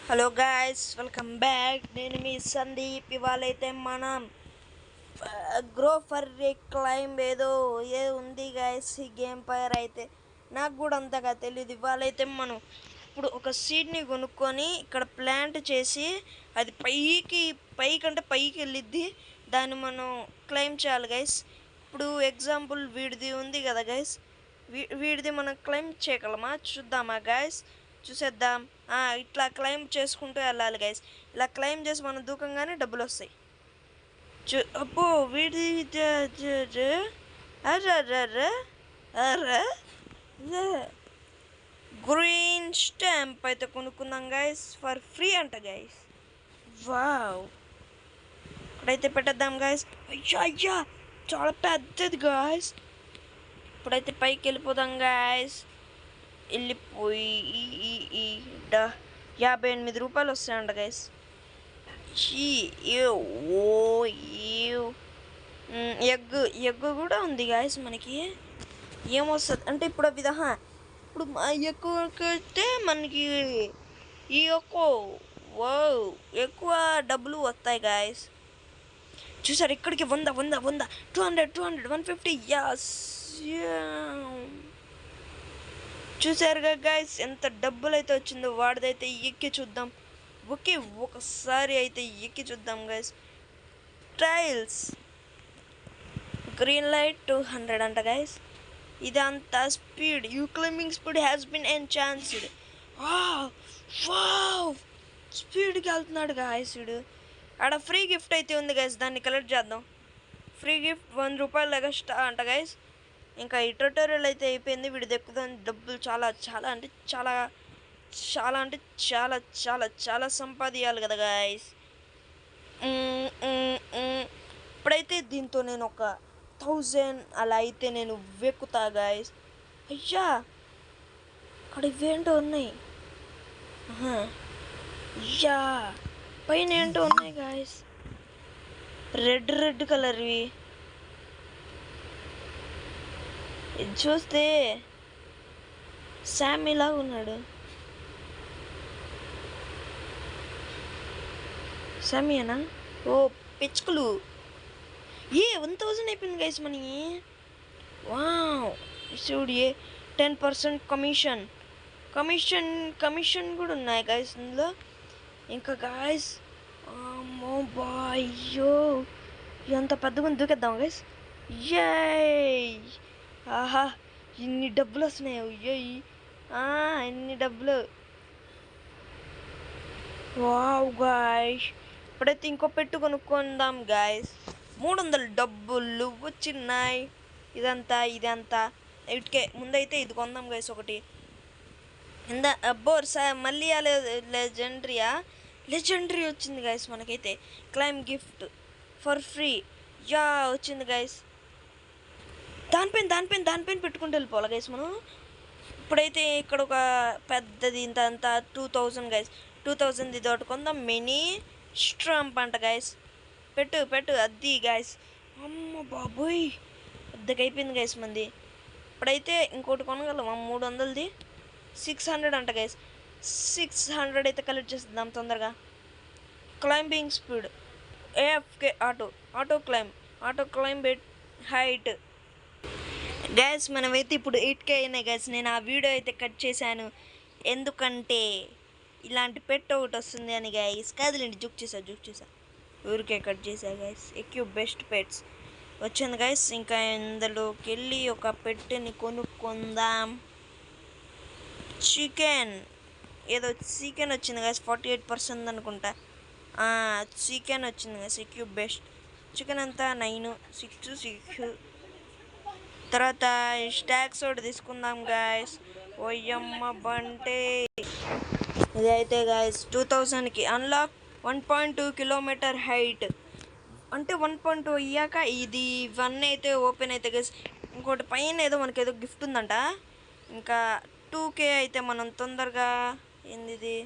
Hello guys, welcome back. నేను మీ సందీప్. ఇవాళైతే మనం grow for a climb ఏదో ఉంది గాయస్. ఈ గేమ్ పైర్ అయితే నాకు కూడా అంతగా తెలియదు. ఇవాళైతే మనం ఇప్పుడు ఒక సీడ్ని కొనుక్కొని ఇక్కడ ప్లాంట్ చేసి అది పైకంటే పైకి వెళ్ళిద్ది. దాన్ని మనం క్లైమ్ చేయాలి గైస్. ఇప్పుడు ఎగ్జాంపుల్ వీడిది ఉంది కదా గైస్, వీడిది మనం క్లైమ్ చేయగలమా చూద్దామా గైస్. చూసేద్దాం. ఇట్లా క్లైమ్ చేసుకుంటూ వెళ్ళాలి గైస్. ఇలా క్లైమ్ చేసి మనం దూకంగానే డబ్బులు వస్తాయి. అబ్బో వీడి గ్రీన్ స్టాంప్ అయితే కొనుక్కుందాం గైస్, ఫర్ ఫ్రీ అంట గైస్. వావ్, ఇక్కడైతే పెట్టేద్దాం గైస్. అయ్యా చాలా పెద్దది గైస్. ఇప్పుడైతే పైకి వెళ్ళిపోదాం గైస్. వెళ్ళిపోయి 58 రూపాయలు వస్తాయంట గైస్. ఎగ్ కూడా ఉంది గాయస్. మనకి ఏమొస్తుంది అంటే ఇప్పుడు ఇప్పుడు ఎక్కువైతే మనకి ఈ ఎక్కువ డబ్బులు వస్తాయి గాయస్. చూసారు ఇక్కడికి 100 200 200 150. యస్, చూసారుగా గాయస్ ఎంత డబ్బులు అయితే వచ్చిందో. వాడిదైతే ఎక్కి చూద్దాం. ఒకసారి అయితే ఎక్కి చూద్దాం గైస్. ట్రయల్స్ గ్రీన్ లైట్ 200 అంట గైస్. ఇదంతా speed. You climbing speed has been enhanced. స్పీడ్కి వెళ్తున్నాడు గాయస్ వీడు. ఆడ ఫ్రీ గిఫ్ట్ అయితే ఉంది గైస్, దాన్ని కలెక్ట్ చేద్దాం. ఫ్రీ గిఫ్ట్ 100 రూపాయలు ఎక్స్ట్రా అంట గైస్. ఇంకా ఈ ట్యూటోరియల్ అయితే అయిపోయింది. వీడి దక్కుతాను డబ్బులు చాలా చాలా అంటే చాలా చాలా అంటే చాలా చాలా చాలా సంపాదించాలి కదా గాయస్. ఇప్పుడైతే దీంతో నేను ఒక 1000 అలా అయితే నేను వెక్కుతా గాయస్. అయ్యా అక్కడ ఇవేంటో ఉన్నాయి. అయ్యా పైన ఏంటో ఉన్నాయి గాయస్, రెడ్ కలర్వి. ఇది చూస్తే శామీలా ఉన్నాడు. శామీనా? ఓ పిచ్చుకలు. 1000 అయిపోయింది గైస్ మనకి. వావ్, చూడు 10% కమిషన్ కూడా ఉన్నాయి గైస్ ఇందులో. ఇంకా గాయస్ అమ్మో బాయ్యో ఎంత పెద్దగా దూకేద్దాం గైస్. ఆహా ఇన్ని డబ్బులు వస్తున్నాయి. అయ్యాయి ఇన్ని డబ్బులు. వావ్ గాయస్, ఇప్పుడైతే ఇంకో పెట్టు కొనుక్కుందాం గాయస్. 300 డబ్బులు వచ్చినాయి. ఇదంతా ఇటుకే. ముందైతే ఇది కొందాం గైస్ ఒకటి. మళ్ళీ లెజెండరీ వచ్చింది గైస్ మనకైతే. క్లైమ్ గిఫ్ట్ ఫర్ ఫ్రీ వచ్చింది గైస్. దానిపైన పెట్టుకుంటూ వెళ్ళిపోవాలి గైస్ మనం. ఇప్పుడైతే ఇక్కడ ఒక పెద్దది ఇంత 2000 గైస్. 2000 ఇది ఒకటి కొందాం. మినీ స్ట్రంప్ అంట గైస్. పెట్టు అది గైస్. అమ్మ బాబోయ్ పెద్దగా అయిపోయింది గైస్ మంది. ఇప్పుడైతే ఇంకోటి కొనగలం 300ది 600 అంట గైస్. 600 అయితే కలెక్ట్ చేద్దాం తొందరగా. Climbing speed AFK auto climb height guys. మనమైతే ఇప్పుడు 8K అయినాయి గైస్. నేను ఆ వీడియో అయితే కట్ చేశాను, ఎందుకంటే ఇలాంటి పెట్ ఒకటి వస్తుంది అని గైస్. కాదులేండి, జుక్ చేసా ఊరికే కట్ చేసా గైస్. బెస్ట్ పెట్స్ వచ్చింది గైస్. ఇంకా ఇందులోకి వెళ్ళి ఒక పెట్టుని కొనుక్కుందాం. చికెన్ వచ్చింది గైస్. 48% అనుకుంటా. చికెన్ వచ్చింది గైస్. బెస్ట్ చికెన్ అంతా 9 6 తర్వాత స్టాక్స్ ఒకటి తీసుకుందాం గాయస్. ఓయమ్మ బంటే ఇది అయితే గాయస్ 2000కి అన్లాక్ 1.2 కిలోమీటర్ హైట్. అంటే 1.2 అయ్యాక ఇది 1 అయితే ఓపెన్ అయితే గైస్. ఇంకోటి పైన ఏదో మనకి ఏదో గిఫ్ట్ ఉందంట. ఇంకా 2K అయితే మనం తొందరగా ఏంది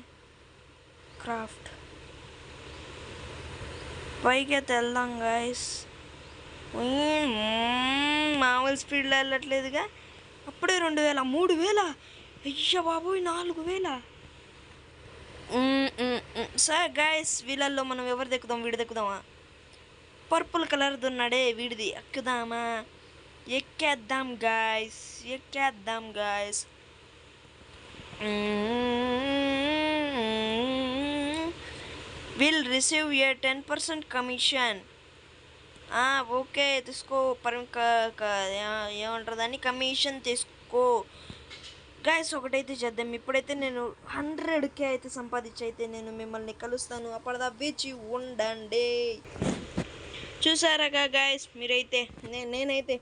క్రాఫ్ట్ పైకి అయితే వెళ్దాం గాయస్. మామూలు స్పీడ్లో వెళ్ళట్లేదుగా. అప్పుడే 2000 3000. అయ్యా బాబోయ్ 4000. సార్ గాయస్ వీళ్ళల్లో మనం ఎవరు దెక్కుదాం? వీడు దెక్కుదామా? పర్పుల్ కలర్ది ఉన్నాడే వీడిది ఎక్కుదామా? ఎక్కేద్దాం guys. Will receive a 10% commission. Okay తీసుకో. ఏమంటారు దాన్ని? కమిషన్ తీసుకో గాయస్. ఒకటైతే చేద్దాం. ఇప్పుడైతే నేను 100K అయితే సంపాదించి అయితే నేను మిమ్మల్ని కలుస్తాను. అప్పటిదా వేచి ఉండండి. చూసారాగా గాయస్ మీరైతే నేనైతే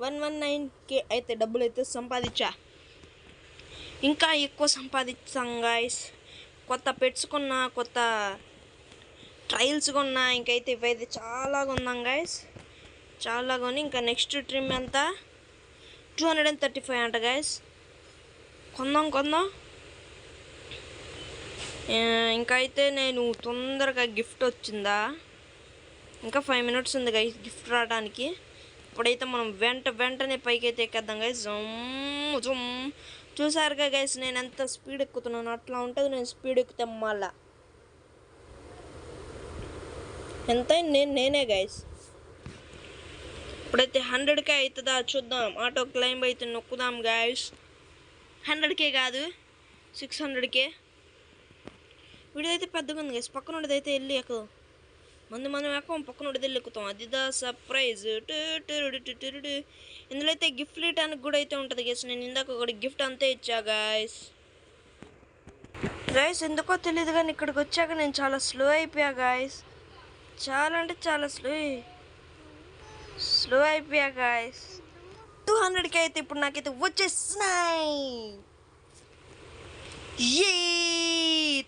119K అయితే డబ్బులు అయితే సంపాదించా. ఇంకా ఎక్కువ సంపాదిస్తాం గాయస్. కొత్త పెట్స్ కొన్నా, కొత్త ట్రయల్స్ కొన్నా. ఇంకైతే ఇవైతే చాలా కొందాం గాయస్. చాలా కొని ఇంకా నెక్స్ట్ ట్రిమ్ ఎంత 235 అంట గాయస్. కొందాం. ఇంకా అయితే నేను తొందరగా గిఫ్ట్ వచ్చిందా? ఇంకా 5 minutes ఉంది గైస్ గిఫ్ట్ రావడానికి. ఇప్పుడైతే మనం వెంటనే పైకి అయితే ఎక్కేద్దాం గైస్. జుమ్ చూసారుగా గైస్ నేను ఎంత స్పీడ్ ఎక్కుతున్నాను. అట్లా ఉంటుంది నేను స్పీడ్ ఎక్కితే మళ్ళా ఎంత నేనే గైస్. ఇప్పుడైతే 100K అవుతుందా చూద్దాం. ఆటో క్లైంబ్ అయితే నొక్కుదాం గైస్. 100K కాదు 600K. వీడిదైతే పెద్దగా ఉంది గైస్. పక్కన ఉండేదైతే వెళ్ళి ఎక్కుదాం. మనం ఎక్కం పక్కన ఉండేది ఎక్కుతాం. అదిదా సర్ప్రైజ్. ఇందులో అయితే గిఫ్ట్ ఇవ్వడానికి కూడా అయితే ఉంటుంది గైస్. నేను ఇందాక ఒకటి గిఫ్ట్ అంతే ఇచ్చా గైస్. ఎందుకో తెలియదు కానీ ఇక్కడికి వచ్చాక నేను చాలా స్లో అయిపోయా గైస్. చాలా అంటే చాలా స్లో అయిపోయా గాయస్. 200K అయితే ఇప్పుడు నాకైతే వచ్చేసినాయి.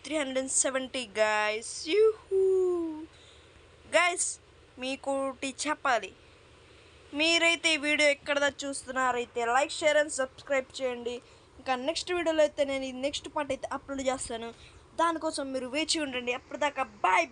370 గాయస్. గాయస్ మీకు చెప్పాలి, మీరైతే ఈ వీడియో ఎక్కడ చూస్తున్నారైతే లైక్, షేర్ అండ్ సబ్స్క్రైబ్ చేయండి. ఇంకా నెక్స్ట్ వీడియోలో అయితే నేను ఈ నెక్స్ట్ పార్ట్ అయితే అప్లోడ్ చేస్తాను. దానికోసం మీరు వేచి ఉండండి. అప్పటిదాకా బాయ్.